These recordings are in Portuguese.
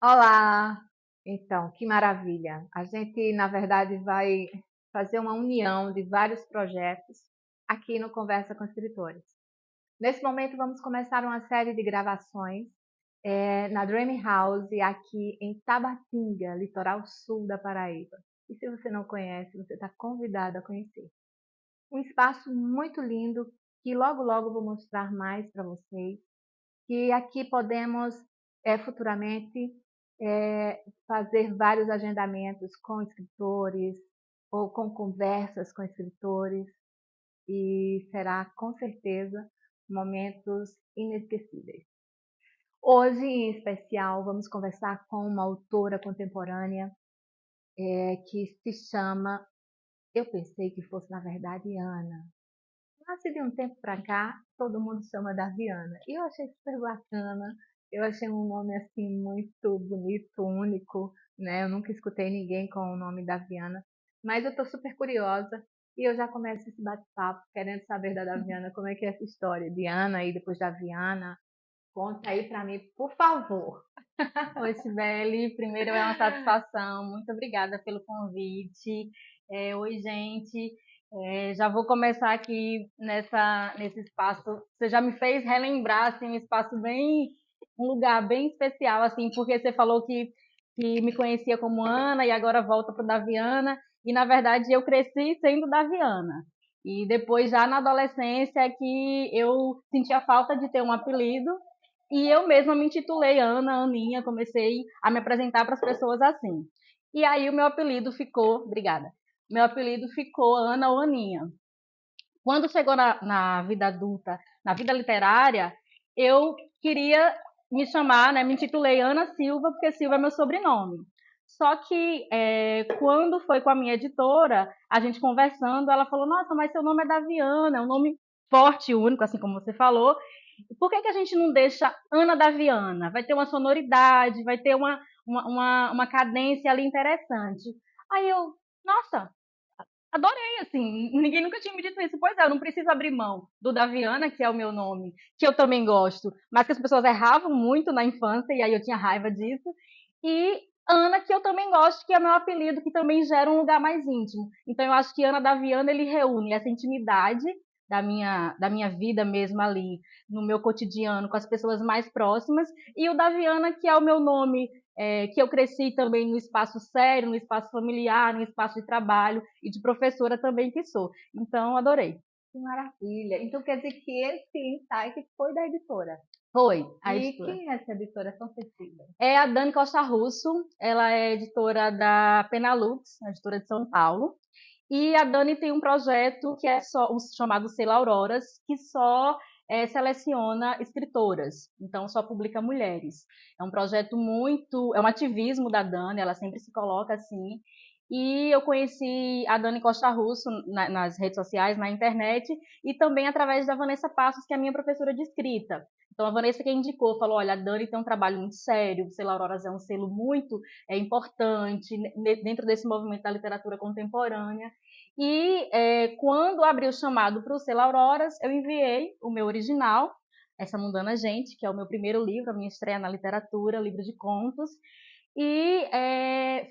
Olá! Então, que maravilha! A gente, na verdade, vai fazer uma união de vários projetos aqui no Conversa com Escritores. Nesse momento, vamos começar uma série de gravações na Dream House, aqui em Tabatinga, litoral sul da Paraíba. E se você não conhece, você está convidado a conhecer. Um espaço muito lindo que logo, logo vou mostrar mais para vocês. Que aqui podemos futuramente fazer vários agendamentos com escritores ou com conversas com escritores e será com certeza momentos inesquecíveis. Hoje, em especial, vamos conversar com uma autora contemporânea que se chama, eu pensei que fosse na verdade Ana, mas de um tempo para cá, todo mundo chama da Viana. E eu achei super bacana. Eu achei um nome assim muito bonito, único, né? Eu nunca escutei ninguém com o nome da Viana. Mas eu estou super curiosa e eu já começo esse bate-papo querendo saber da Daviana como é que é essa história de Ana e depois da Viana. Conta aí para mim, por favor. Oi, Sibeli. Primeiro é uma satisfação. Muito obrigada pelo convite. Oi, gente. Já vou começar aqui nesse espaço. Você já me fez relembrar assim, um espaço um lugar bem especial, assim, porque você falou que me conhecia como Ana e agora volta para o Daviana. E na verdade eu cresci sendo Daviana. E depois, já na adolescência, é que eu sentia falta de ter um apelido e eu mesma me intitulei Ana, Aninha, comecei a me apresentar para as pessoas assim. E aí o meu apelido ficou, obrigada, meu apelido ficou Ana ou Aninha. Quando chegou na vida adulta, na vida literária, eu queria me chamar, né, me intitulei Ana Silva, porque Silva é meu sobrenome. Só que quando foi com a minha editora, a gente conversando, ela falou, nossa, mas seu nome é Daviana, é um nome forte, único, assim como você falou, por que a gente não deixa Ana Daviana? Vai ter uma sonoridade, vai ter uma cadência ali interessante. Aí eu, nossa, adorei, assim, ninguém nunca tinha me dito isso. Pois é, eu não preciso abrir mão do Daviana, que é o meu nome, que eu também gosto, mas que as pessoas erravam muito na infância, e aí eu tinha raiva disso. E Ana, que eu também gosto, que é meu apelido, que também gera um lugar mais íntimo. Então eu acho que Ana Daviana, ele reúne essa intimidade da minha vida mesmo ali, no meu cotidiano, com as pessoas mais próximas, e o Daviana, que é o meu nome que eu cresci também no espaço sério, no espaço familiar, no espaço de trabalho e de professora também que sou. Então, adorei. Que maravilha! Então quer dizer que esse insight foi da editora. Foi a E editora. quem é essa editora tão sensível? É a Dani Costa Russo, ela é editora da Penalux, editora de São Paulo. E a Dani tem um projeto que é só chamado Selo Auroras, que só seleciona escritoras, então só publica mulheres. É um projeto muito, é um ativismo da Dani, ela sempre se coloca assim. E eu conheci a Dani Costa Russo nas redes sociais, na internet, e também através da Vanessa Passos, que é a minha professora de escrita. Então a Vanessa que indicou, falou, olha, a Dani tem um trabalho muito sério, o Selo Auroras é um selo muito importante dentro desse movimento da literatura contemporânea. E quando abri o chamado para o Selo Auroras, eu enviei o meu original, Essa Mundana Gente, que é o meu primeiro livro, a minha estreia na literatura, livro de contos, e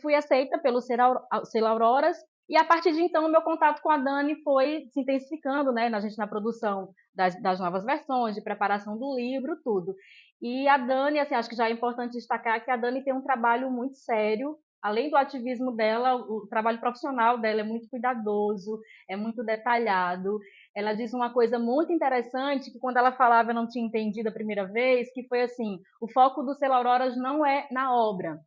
fui aceita pelo Selo Auroras, e a partir de então o meu contato com a Dani foi se intensificando, né, a gente na produção das novas versões, de preparação do livro, tudo. E a Dani, assim, acho que já é importante destacar que a Dani tem um trabalho muito sério, além do ativismo dela, o trabalho profissional dela é muito cuidadoso, é muito detalhado. Ela diz uma coisa muito interessante, que quando ela falava eu não tinha entendido a primeira vez, que foi assim, o foco do Selo Auroras não é na obra,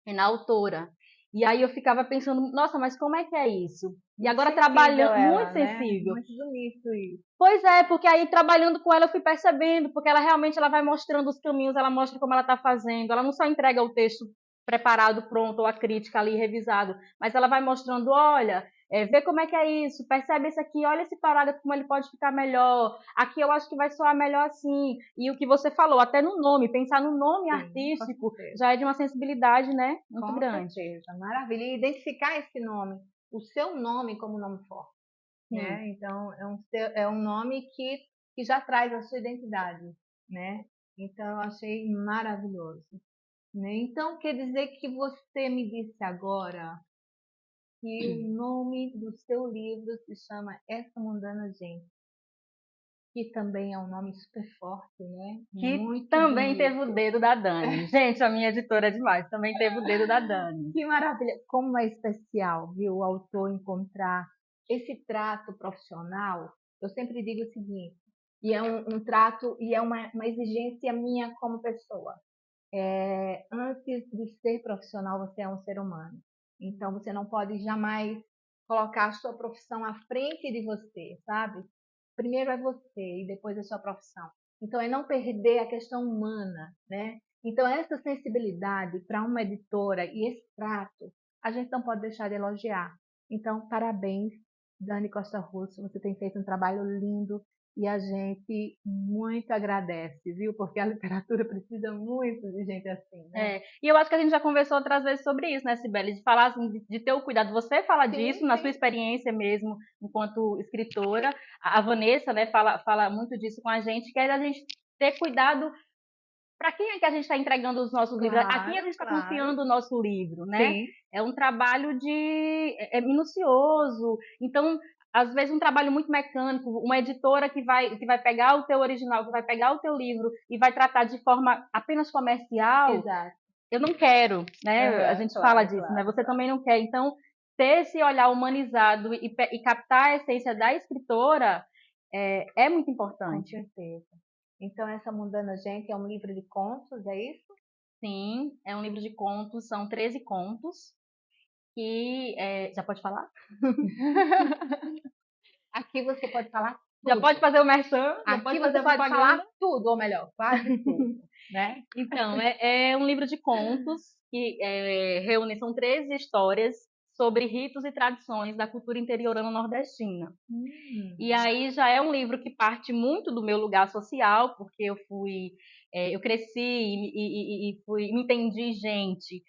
é na autora. E aí eu ficava pensando, nossa, mas como é que é isso? E Muito agora sensível trabalhando, muito ela, né? sensível. Muito bonito isso. Pois é, porque aí trabalhando com ela eu fui percebendo, porque ela realmente ela vai mostrando os caminhos, ela mostra como ela está fazendo, ela não só entrega o texto preparado, pronto, ou a crítica ali revisado, mas ela vai mostrando, olha, vê como é que é isso, percebe isso aqui, olha esse parágrafo como ele pode ficar melhor, aqui eu acho que vai soar melhor assim, e o que você falou, até no nome, pensar no nome Sim, com artístico certeza. já é de uma sensibilidade, né, muito Com grande. certeza. Maravilha. E identificar esse nome, o seu nome como nome forte, Sim. né? Então, é um nome que já traz a sua identidade, né? Então, eu achei maravilhoso. né? Então, quer dizer que você me disse agora que o nome do seu livro se chama Essa Mundana Gente, que também é um nome super forte, né? Que Muito também teve o bonito. dedo da Dani. Gente, a minha editora é demais, também teve o dedo da Dani. Que maravilha! Como é especial, viu, o autor encontrar esse trato profissional. Eu sempre digo o seguinte, e é um trato, e é uma exigência minha como pessoa. Antes de ser profissional, você é um ser humano. Então, você não pode jamais colocar a sua profissão à frente de você, sabe? Primeiro é você e depois a sua profissão. Então, é não perder a questão humana, né? Então, essa sensibilidade para uma editora e esse trato, a gente não pode deixar de elogiar. Então, parabéns, Dani Costa Russo, você tem feito um trabalho lindo e a gente muito agradece, viu? Porque a literatura precisa muito de gente assim, né? E eu acho que a gente já conversou outras vezes sobre isso, né, Sibeli? De falar assim, de ter o cuidado. Você fala Sim, disso na sua sim. experiência mesmo, enquanto escritora. A Vanessa, né, fala muito disso com a gente, que é a gente ter cuidado para quem é que a gente está entregando os nossos livros, a quem a Claro, gente está claro. confiando o nosso livro, né? Sim, É um trabalho é minucioso. Então, às vezes um trabalho muito mecânico, uma editora que vai pegar o teu original, que vai pegar o teu livro e vai tratar de forma apenas comercial, exato. eu não quero, né? A Aham, gente fala claro, disso, né? claro, Você claro. também não quer. Então, ter esse olhar humanizado e captar a essência da escritora é muito Com importante. certeza. Então, essa Mundana Gente é um livro de contos, é isso? Sim, é um livro de contos, são 13 contos já pode falar? Aqui você pode falar Já pode tudo. fazer o merchan? Já Aqui pode fazer você a pode falar propaganda? tudo, ou melhor, quase tudo, né? Então, é um livro de contos que reúne, são 13 histórias sobre ritos e tradições da cultura interiorana nordestina. E Hum, aí já é um livro que parte muito do meu lugar social, porque eu cresci me entendi gente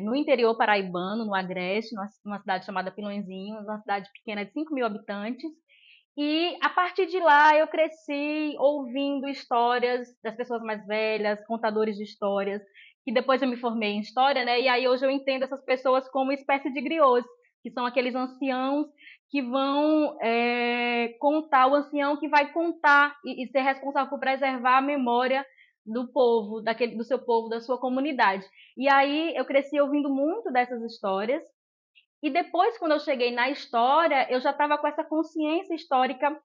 no interior paraibano, no Agreste, numa cidade chamada Pilõezinhos, uma cidade pequena de 5 mil habitantes. E a partir de lá eu cresci ouvindo histórias das pessoas mais velhas, contadores de histórias, que depois eu me formei em história, né? E aí hoje eu entendo essas pessoas como uma espécie de griots, que são aqueles anciãos que vão contar, o ancião que vai contar e ser responsável por preservar a memória do povo, do seu povo, da sua comunidade. E aí eu cresci ouvindo muito dessas histórias. E depois, quando eu cheguei na história, eu já estava com essa consciência histórica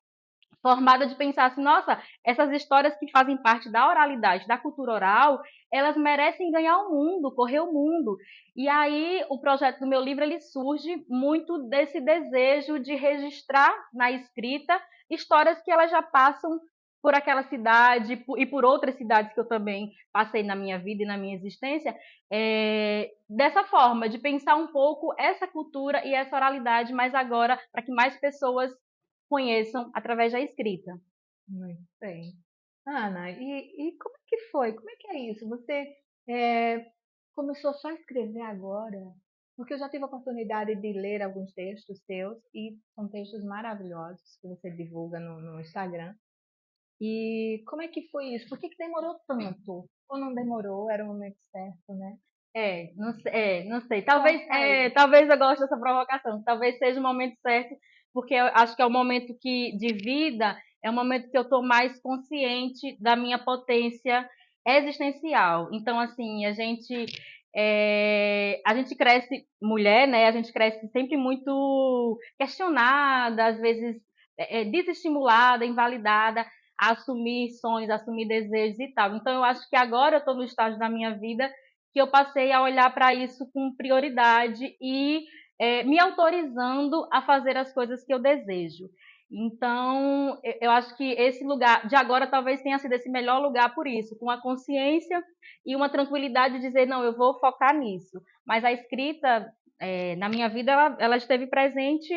formada de pensar assim, nossa, essas histórias que fazem parte da oralidade, da cultura oral, elas merecem ganhar o mundo, correr o mundo. E aí o projeto do meu livro ele surge muito desse desejo de registrar na escrita histórias que elas já passam por aquela cidade e por outras cidades que eu também passei na minha vida e na minha existência, dessa forma, de pensar um pouco essa cultura e essa oralidade, mas agora para que mais pessoas conheçam através da escrita. muito bem. Ana, e como é que foi? Como é que é isso? Você é, começou só a escrever agora? Porque eu já tive a oportunidade de ler alguns textos seus e são textos maravilhosos que você divulga no Instagram. E como é que foi isso? Por que demorou tanto? Ou não demorou? Era o momento certo, né? Não sei. Talvez, Conta aí. talvez eu goste dessa provocação. Talvez seja o momento certo, porque eu acho que é o momento de vida, é o momento que eu estou mais consciente da minha potência existencial. Então, assim, a gente cresce mulher, né? A gente cresce sempre muito questionada, às vezes desestimulada, invalidada a assumir sonhos, a assumir desejos e tal. Então, eu acho que agora eu estou no estágio da minha vida que eu passei a olhar para isso com prioridade e me autorizando a fazer as coisas que eu desejo. Então, eu acho que esse lugar de agora talvez tenha sido esse melhor lugar por isso, com a consciência e uma tranquilidade de dizer, não, eu vou focar nisso. Mas a escrita, na minha vida, ela esteve presente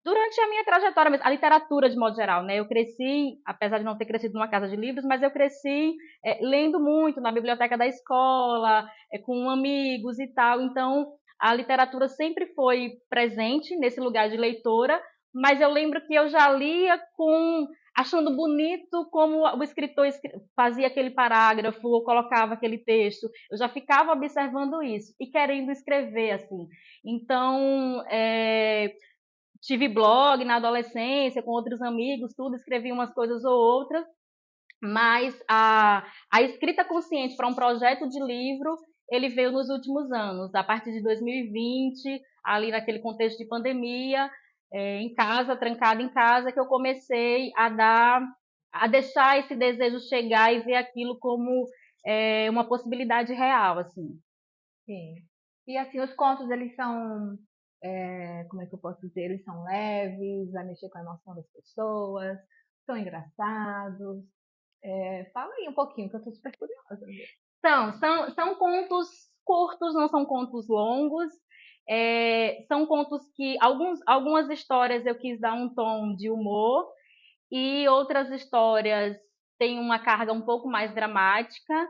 durante a minha trajetória, a literatura de modo geral, né? Eu cresci, apesar de não ter crescido numa casa de livros, mas eu cresci lendo muito na biblioteca da escola, com amigos e tal. Então, a literatura sempre foi presente nesse lugar de leitora, mas eu lembro que eu já lia achando bonito como o escritor fazia aquele parágrafo ou colocava aquele texto. Eu já ficava observando isso e querendo escrever assim. Então, tive blog na adolescência com outros amigos, tudo, escrevi umas coisas ou outras, mas a escrita consciente para um projeto de livro, ele veio nos últimos anos, a partir de 2020, ali naquele contexto de pandemia, em casa, trancada em casa, que eu comecei a deixar esse desejo chegar e ver aquilo como uma possibilidade real, assim. Sim. E assim, os contos, eles são, como é que eu posso dizer? Eles são leves, vai mexer com a emoção das pessoas, são engraçados. Fala aí um pouquinho, que eu estou super curiosa. São contos curtos, não são contos longos. São contos que algumas histórias eu quis dar um tom de humor e outras histórias têm uma carga um pouco mais dramática.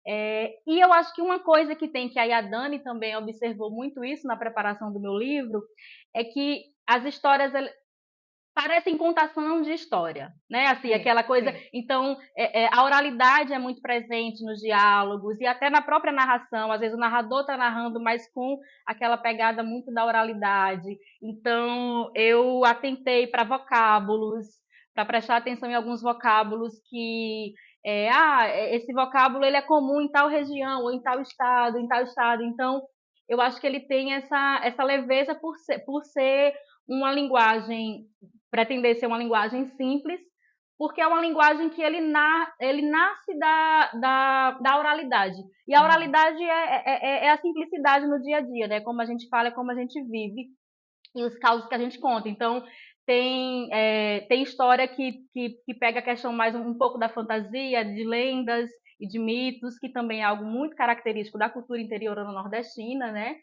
E eu acho que uma coisa que tem, que aí a Dani também observou muito isso na preparação do meu livro, é que as histórias parecem contação de história, né? Assim, Sim, aquela coisa. sim. Então, a oralidade é muito presente nos diálogos e até na própria narração. Às vezes o narrador está narrando, mas com aquela pegada muito da oralidade. Então, eu atentei para vocábulos, para prestar atenção em alguns vocábulos que esse vocábulo ele é comum em tal região ou em tal estado, em tal estado. Então, eu acho que ele tem essa leveza por ser uma linguagem, pretender ser uma linguagem simples, porque é uma linguagem que ele nasce da oralidade. E a Uhum. oralidade é a simplicidade no dia a dia, né? Como a gente fala, é como a gente vive e os causos que a gente conta. Então, tem história que pega a questão mais um pouco da fantasia, de lendas e de mitos, que também é algo muito característico da cultura interiorana nordestina, né?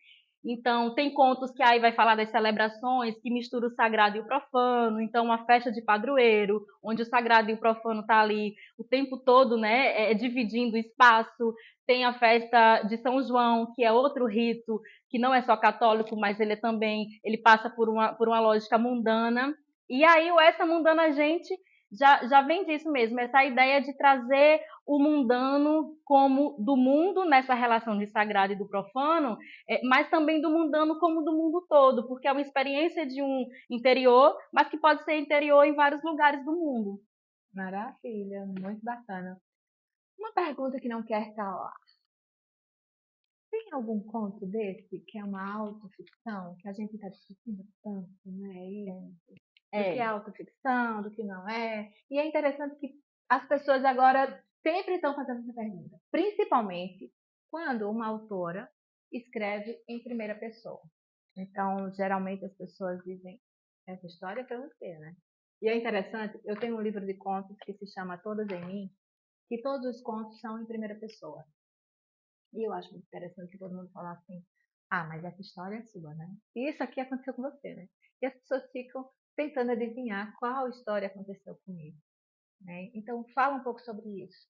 Então, tem contos que aí vai falar das celebrações, que mistura o sagrado e o profano. Então, uma festa de padroeiro, onde o sagrado e o profano tá ali o tempo todo, né? Dividindo espaço. Tem a festa de São João, que é outro rito que não é só católico, mas ele passa por uma lógica mundana. E aí o Essa Mundana Gente já vem disso mesmo, essa ideia de trazer o mundano como do mundo, nessa relação de sagrado e do profano, mas também do mundano como do mundo todo, porque é uma experiência de um interior, mas que pode ser interior em vários lugares do mundo. Maravilha, muito bacana. Uma pergunta que não quer calar. Tem algum conto desse que é uma autoficção, que a gente está discutindo tanto, né? Do que é É, autoficção, do que não é. E é interessante que as pessoas agora sempre estão fazendo essa pergunta, principalmente quando uma autora escreve em primeira pessoa. Então, geralmente as pessoas dizem, essa história é para você, né? E é interessante, eu tenho um livro de contos que se chama Todas em Mim, que todos os contos são em primeira pessoa. E eu acho muito interessante que todo mundo fala assim, ah, mas essa história é sua, né? E isso aqui aconteceu com você, né? E as pessoas ficam tentando adivinhar qual história aconteceu comigo, né? Então, fala um pouco sobre isso.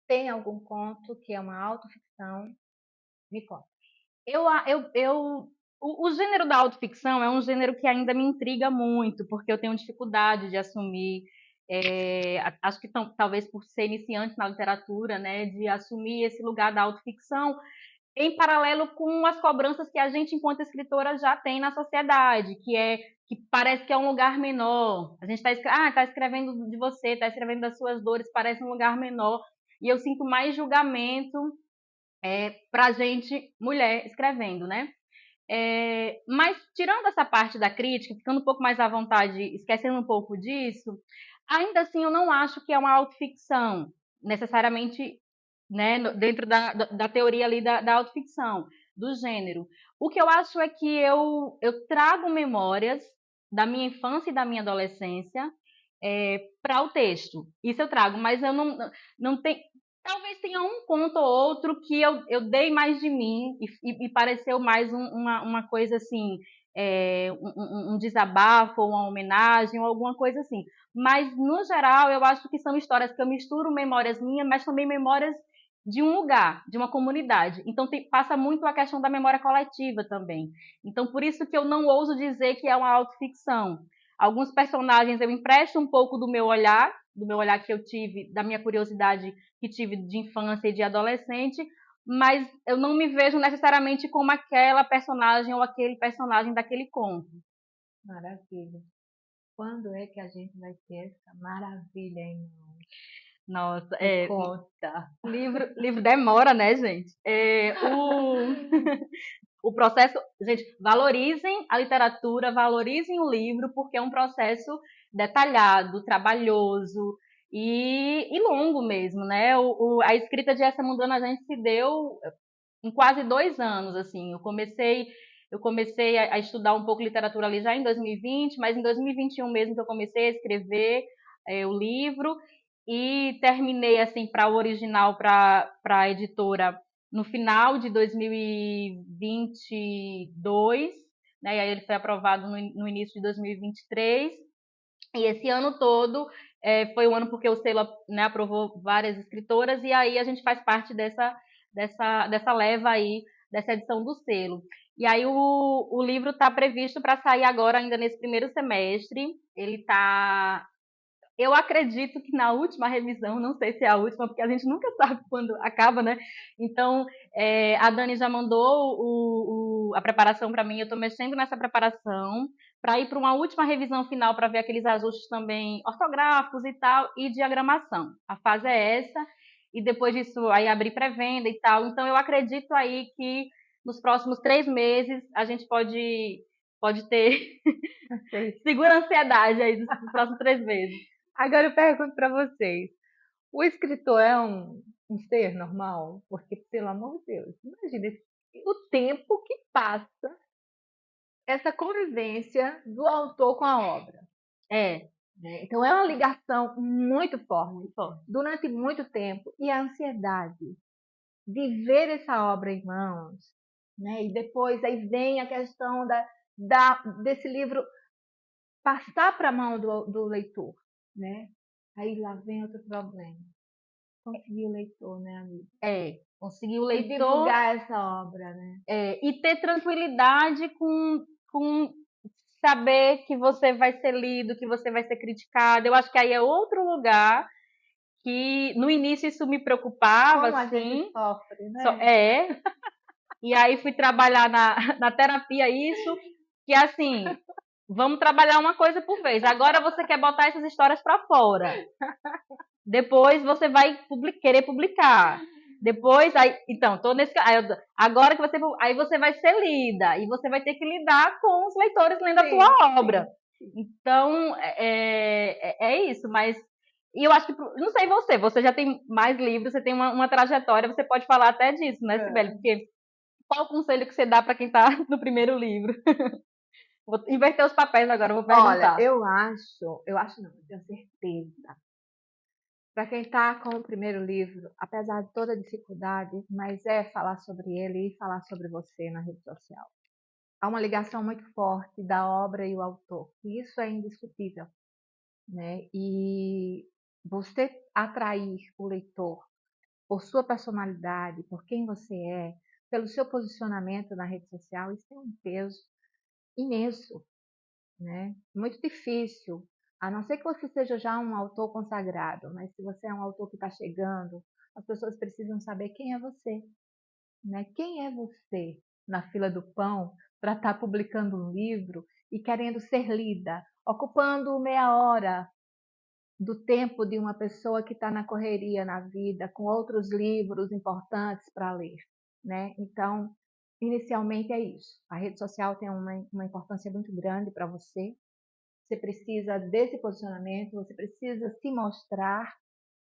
Tem algum conto que é uma autoficção? Me conta. eu, eu, o gênero da autoficção é um gênero que ainda me intriga muito, porque eu tenho dificuldade de assumir, acho que talvez por ser iniciante na literatura, né, de assumir esse lugar da autoficção, em paralelo com as cobranças que a gente, enquanto escritora, já tem na sociedade, que parece que é um lugar menor. A gente tá escrevendo de você, está escrevendo das suas dores, parece um lugar menor. E eu sinto mais julgamento para a gente, mulher, escrevendo, né? Mas tirando essa parte da crítica, ficando um pouco mais à vontade, esquecendo um pouco disso, ainda assim eu não acho que é uma autoficção, necessariamente, né, dentro da teoria ali da autoficção, do gênero. O que eu acho é que eu trago memórias da minha infância e da minha adolescência para o texto. Isso eu trago, mas eu não tenho. Talvez tenha um conto ou outro que eu dei mais de mim e pareceu mais uma coisa assim, um desabafo, ou uma homenagem, ou alguma coisa assim. Mas, no geral, eu acho que são histórias que eu misturo memórias minhas, mas também memórias de um lugar, de uma comunidade. Então, passa muito a questão da memória coletiva também. Então, por isso que eu não ouso dizer que é uma autoficção. Alguns personagens eu empresto um pouco do meu olhar que eu tive, da minha curiosidade que tive de infância e de adolescente, mas eu não me vejo necessariamente como aquela personagem ou aquele personagem daquele conto. Maravilha. Quando é que a gente vai ter essa maravilha em mãos? Nossa, Me conta. livro demora, né, gente? O processo, gente, valorizem a literatura, valorizem o livro, porque é um processo detalhado, trabalhoso e longo mesmo, né? A escrita de Essa Mundana Gente se deu em quase 2 anos, assim. Eu comecei a estudar um pouco literatura ali já em 2020, mas em 2021 mesmo que eu comecei a escrever o livro e terminei assim para o original, para a editora no final de 2022, né? E aí ele foi aprovado no início de 2023. E esse ano todo foi um ano porque o selo, né, aprovou várias escritoras, e aí a gente faz parte dessa leva aí, dessa edição do selo. E aí o livro está previsto para sair agora, ainda nesse primeiro semestre. Ele está, eu acredito que na última revisão, não sei se é a última, porque a gente nunca sabe quando acaba, né? Então, a Dani já mandou a preparação para mim, eu estou mexendo nessa preparação para ir para uma última revisão final para ver aqueles ajustes também ortográficos e tal, e diagramação. A fase é essa, e depois disso aí abrir pré-venda e tal. Então, eu acredito aí que nos próximos 3 meses a gente pode ter segura a ansiedade aí dos próximos 3 meses. Agora eu pergunto para vocês: o escritor é um ser normal? Porque, pelo amor de Deus, imagina o tempo que passa essa convivência do autor com a obra. É, Né? Então, é uma ligação muito forte, muito forte. durante muito tempo. E a ansiedade de ver essa obra em mãos, né? E depois aí vem a questão desse livro passar para a mão do leitor, né? Aí lá vem outro problema. Conseguir o leitor, né, amigo? Conseguir o E leitor divulgar essa obra, né? e ter tranquilidade com saber que você vai ser lido, que você vai ser criticado. Eu acho que aí é outro lugar que no início isso me preocupava, Como a gente assim. sofre, né? E aí fui trabalhar na terapia isso, que assim, vamos trabalhar uma coisa por vez. Agora você quer botar essas histórias para fora. Depois você vai querer publicar. Depois, aí, então, tô nesse, agora que aí você vai ser lida e você vai ter que lidar com os leitores lendo a Sim, tua obra. sim. Então, é isso, mas e eu acho que, não sei você já tem mais livros, você tem uma trajetória, você pode falar até disso, né, Sibeli? É. Porque qual o conselho que você dá para quem está no primeiro livro? Vou inverter os papéis agora, vou Olha, perguntar. eu acho não, eu tenho certeza. Para quem está com o primeiro livro, apesar de toda a dificuldade, mas é falar sobre ele e falar sobre você na rede social. Há uma ligação muito forte da obra e o autor, e isso é indiscutível, né? E você atrair o leitor por sua personalidade, por quem você é, pelo seu posicionamento na rede social, isso tem um peso imenso, né? Muito difícil, a não ser que você seja já um autor consagrado, mas se você é um autor que está chegando, as pessoas precisam saber quem é você, né? Quem é você na fila do pão para estar publicando um livro e querendo ser lida, ocupando meia hora do tempo de uma pessoa que está na correria na vida, com outros livros importantes para ler, né? Então, inicialmente é isso. A rede social tem uma importância muito grande para você. Você precisa desse posicionamento, você precisa se mostrar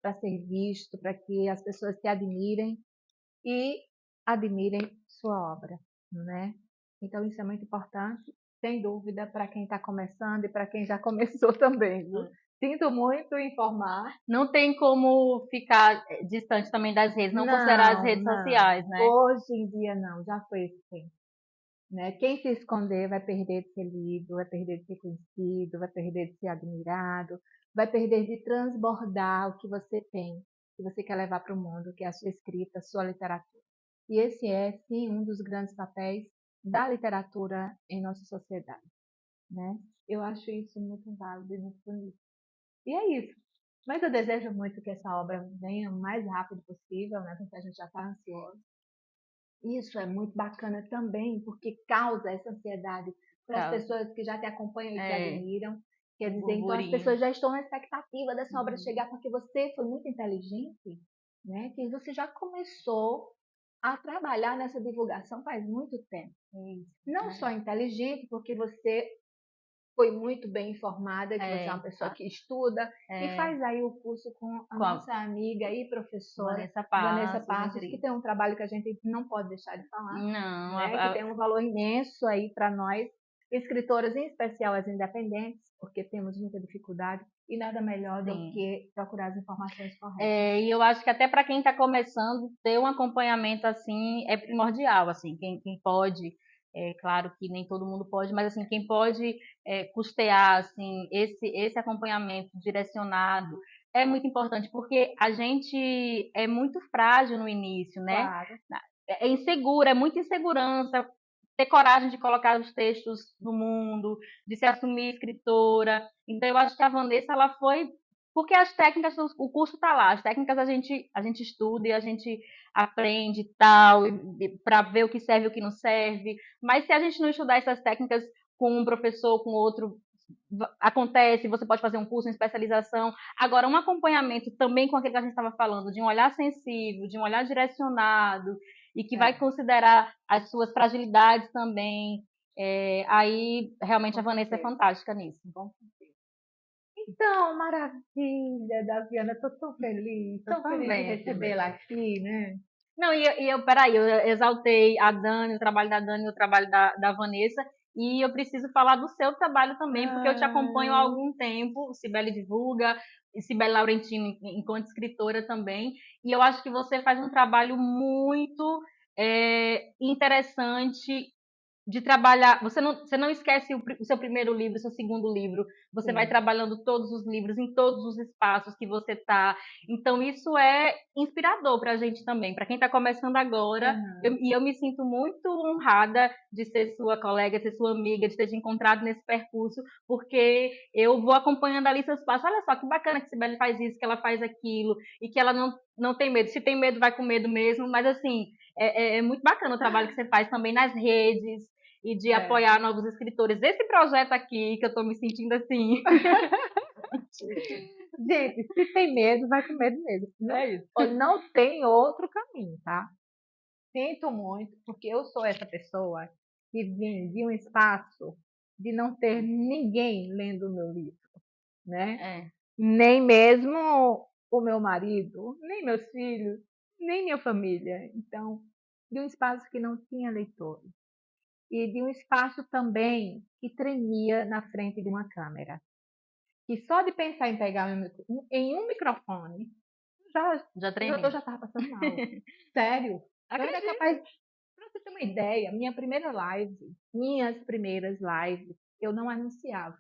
para ser visto, para que as pessoas te admirem e admirem sua obra, né? Então isso é muito importante, sem dúvida, para quem está começando e para quem já começou também, viu? Sinto muito em informar. Não tem como ficar distante também das redes, não considerar as Não, redes não. sociais, né? Hoje em dia não, já foi esse tempo. Né? Quem se esconder vai perder de ser lido, vai perder de ser conhecido, vai perder de ser admirado, vai perder de transbordar o que você tem, que você quer levar para o mundo, que é a sua escrita, a sua literatura. E esse é, sim, um dos grandes papéis da literatura em nossa sociedade. né? Eu acho isso muito válido e muito bonito. E é isso. Mas eu desejo muito que essa obra venha o mais rápido possível, né? Porque a gente já está ansioso. Isso é muito bacana também, porque causa essa ansiedade para as Tá. pessoas que já te acompanham e te É, admiram. Quer o dizer, então as burburinho. pessoas já estão na expectativa dessa obra Uhum. chegar, porque você foi muito inteligente, né? Que você já começou a trabalhar nessa divulgação faz muito tempo. Isso, Não só inteligente, porque você foi muito bem informada, que você é uma é, pessoa que estuda e é, faz aí o curso com a com a nossa amiga e professora Vanessa Vanessa Passos, Passos, que incrível. tem um trabalho que a gente não pode deixar de falar, Não, né? Que tem um valor imenso aí para nós, escritoras, em especial as independentes, porque temos muita dificuldade e nada melhor do sim. que procurar as informações corretas. É, e eu acho que até para quem está começando, ter um acompanhamento assim é primordial, assim, quem pode, é claro que nem todo mundo pode, mas assim, quem pode custear assim esse acompanhamento direcionado é muito importante, porque a gente é muito frágil no início, né? Claro. É insegura, é muita insegurança, ter coragem de colocar os textos no mundo, de se assumir escritora. Então eu acho que a Vanessa ela foi porque as técnicas, o curso está lá, as técnicas a gente estuda e a gente aprende tal, para ver o que serve e o que não serve. Mas se a gente não estudar essas técnicas com um professor, com outro, acontece, você pode fazer um curso, uma especialização. Agora, um acompanhamento também com aquilo que a gente estava falando, de um olhar sensível, de um olhar direcionado, e que vai É, considerar as suas fragilidades também. Aí, realmente, a com Vanessa é certeza. fantástica nisso. Com certeza. Então, maravilha, Daviana, estou Eu tão feliz de também aqui, recebê-la aqui, né? não, peraí, eu exaltei a Dani, o trabalho da Dani e o trabalho da Vanessa, e eu preciso falar do seu trabalho também, porque eu te acompanho há Ai, algum tempo, Cibele divulga, e Cibele Laurentino enquanto escritora também, e eu acho que você faz um trabalho muito interessante de trabalhar. Você não esquece o seu primeiro livro, o seu segundo livro. Você vai sim. trabalhando todos os livros em todos os espaços que você está. Então, isso é inspirador para a gente também, para quem está começando agora. Aham. E eu me sinto muito honrada de ser sua colega, de ser sua amiga, de ter te encontrado nesse percurso, porque eu vou acompanhando ali seus passos. Olha só que bacana que a Sibeli faz isso, que ela faz aquilo, e que ela não tem medo. Se tem medo, vai com medo mesmo, mas assim, é muito bacana o trabalho que você faz também nas redes e de É. apoiar novos escritores. Esse projeto aqui, que eu estou me sentindo assim. Gente, se tem medo, vai com medo mesmo. Não, É isso. não tem outro caminho, tá? Sinto muito, porque eu sou essa pessoa que vim de um espaço de não ter ninguém lendo o meu livro, né? É, Nem mesmo o meu marido, nem meus filhos, nem minha família. Então, de um espaço que não tinha leitores. E de um espaço também que tremia na frente de uma câmera. Que só de pensar em pegar em um microfone, já, já eu tremei. já estava passando mal. Sério. Eu era Acredito. capaz, para você ter uma ideia, minhas primeiras lives, eu não anunciava.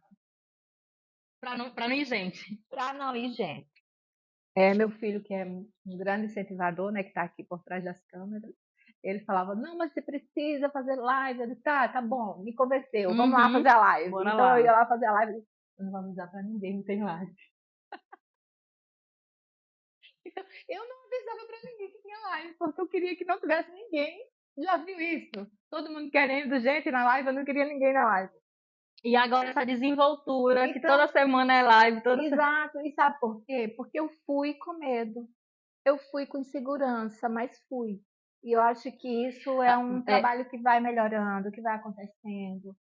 Pra não ir, gente. Para não ir, gente. É meu filho, que é um grande incentivador, né, que está aqui por trás das câmeras. Ele falava, não, mas você precisa fazer live. Eu disse, tá bom, me convenceu, vamos lá Uhum. fazer a live. Bora Então eu lá. ia lá fazer a live. Eu não vou avisar para ninguém, não tem live. Então, eu não avisava para ninguém que tinha live, porque eu queria que não tivesse ninguém. Já viu isso? Todo mundo querendo gente na live, eu não queria ninguém na live. E agora essa desenvoltura, que Então, toda semana é live, exato. E sabe por quê? Porque eu fui com medo. Eu fui com insegurança, mas fui. E eu acho que isso é um é, trabalho que vai melhorando, que vai acontecendo,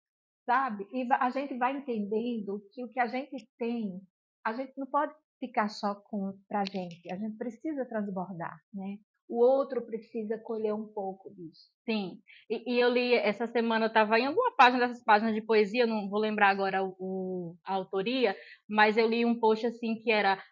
sabe? E a gente vai entendendo que o que a gente tem, a gente não pode ficar só com pra gente, a gente precisa transbordar, né? O outro precisa colher um pouco disso. sim. E eu li essa semana, eu estava em alguma página dessas páginas de poesia, não vou lembrar agora a autoria, mas eu li um post assim que era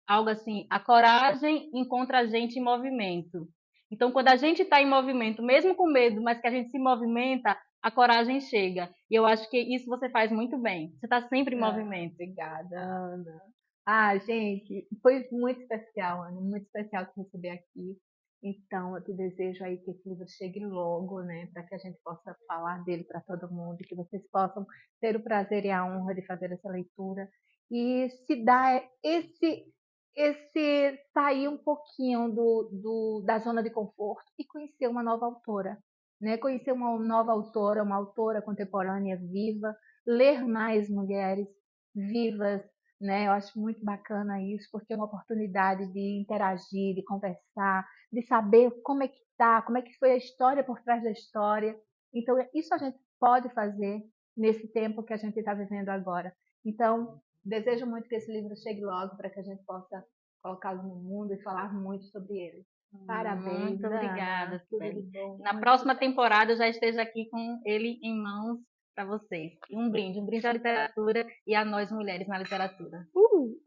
algo assim: a coragem encontra a gente em movimento. Então, quando a gente está em movimento, mesmo com medo, mas que a gente se movimenta, a coragem chega. E eu acho que isso você faz muito bem. Você está sempre em Ah, movimento. obrigada, Ana. Ah, gente, foi muito especial, Ana, muito especial te receber aqui. Então, eu te desejo aí que esse livro chegue logo, né, para que a gente possa falar dele para todo mundo, que vocês possam ter o prazer e a honra de fazer essa leitura e se dar esse sair um pouquinho da zona de conforto e conhecer uma nova autora, né? Conhecer uma nova autora, uma autora contemporânea viva, ler mais mulheres vivas, né? Eu acho muito bacana isso, porque é uma oportunidade de interagir, de conversar, de saber como é que tá, como é que foi a história por trás da história. Então, isso a gente pode fazer nesse tempo que a gente está vivendo agora. Então, desejo muito que esse livro chegue logo para que a gente possa colocá-lo no mundo e falar muito sobre ele. Parabéns, Muito Ana. obrigada, Tudo de Sibeli. bom. Na Muito próxima sucesso. temporada eu já esteja aqui com ele em mãos para vocês. E um brinde à literatura e a nós mulheres na literatura. Uhul.